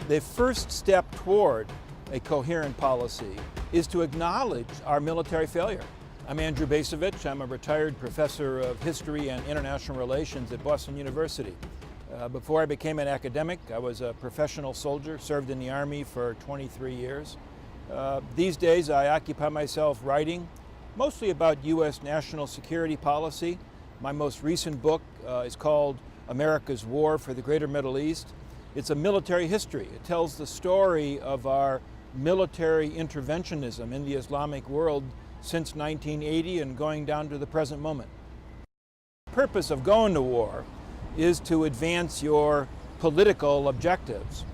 The first step toward a coherent policy is to acknowledge our military failure. I'm Andrew Bacevich. I'm a retired professor of history and international relations at Boston University. Before I became an academic, I was a professional soldier, served in the Army for 23 years. These days I occupy myself writing mostly about U.S. national security policy. My most recent book is called America's War for the Greater Middle East. It's a military history. It tells the story of our military interventionism in the Islamic world since 1980 and going down to the present moment. The purpose of going to war is to advance your political objectives.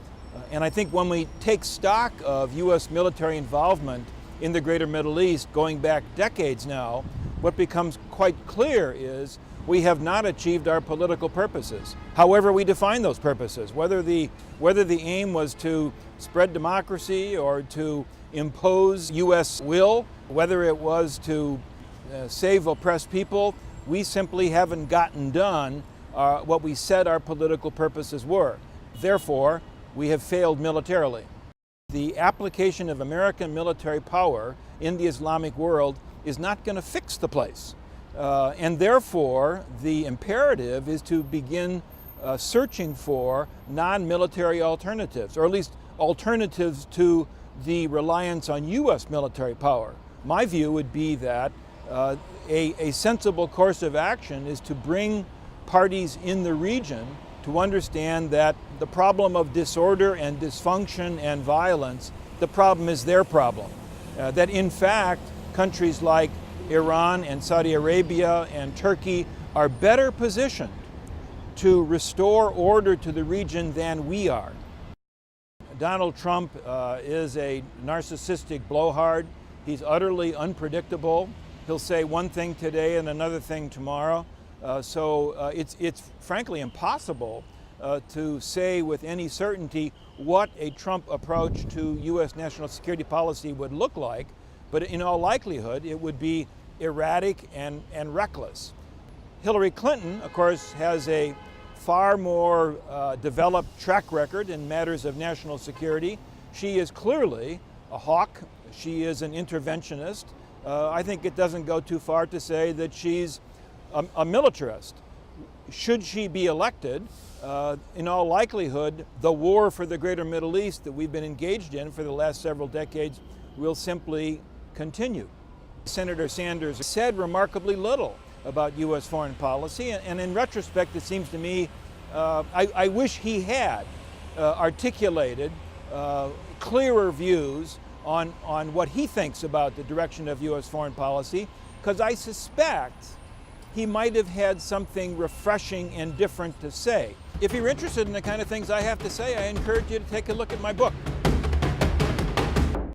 And I think when we take stock of U.S. military involvement in the Greater Middle East going back decades now, what becomes quite clear is we have not achieved our political purposes, however we define those purposes, whether the aim was to spread democracy or to impose U.S. will, whether it was to save oppressed people. We simply haven't gotten done what we said our political purposes were. Therefore, we have failed militarily. The application of American military power in the Islamic world is not going to fix the place. And therefore, the imperative is to begin searching for non-military alternatives, or at least alternatives to the reliance on U.S. military power. My view would be that a sensible course of action is to bring parties in the region to understand that the problem of disorder and dysfunction and violence, the problem is their problem. That in fact, countries like Iran and Saudi Arabia and Turkey are better positioned to restore order to the region than we are. Donald Trump is a narcissistic blowhard. He's utterly unpredictable. He'll say one thing today and another thing tomorrow. So it's frankly impossible to say with any certainty what a Trump approach to U.S. national security policy would look like, but in all likelihood it would be erratic and reckless. Hillary Clinton, of course, has a far more developed track record in matters of national security. She is clearly a hawk. She is an interventionist. I think it doesn't go too far to say that she's a militarist. Should she be elected, in all likelihood, the war for the Greater Middle East that we've been engaged in for the last several decades will simply continue. Senator Sanders said remarkably little about U.S. foreign policy, and in retrospect, it seems to me, I wish he had articulated clearer views on what he thinks about the direction of U.S. foreign policy, because I suspect he might have had something refreshing and different to say. If you're interested in the kind of things I have to say, I encourage you to take a look at my book.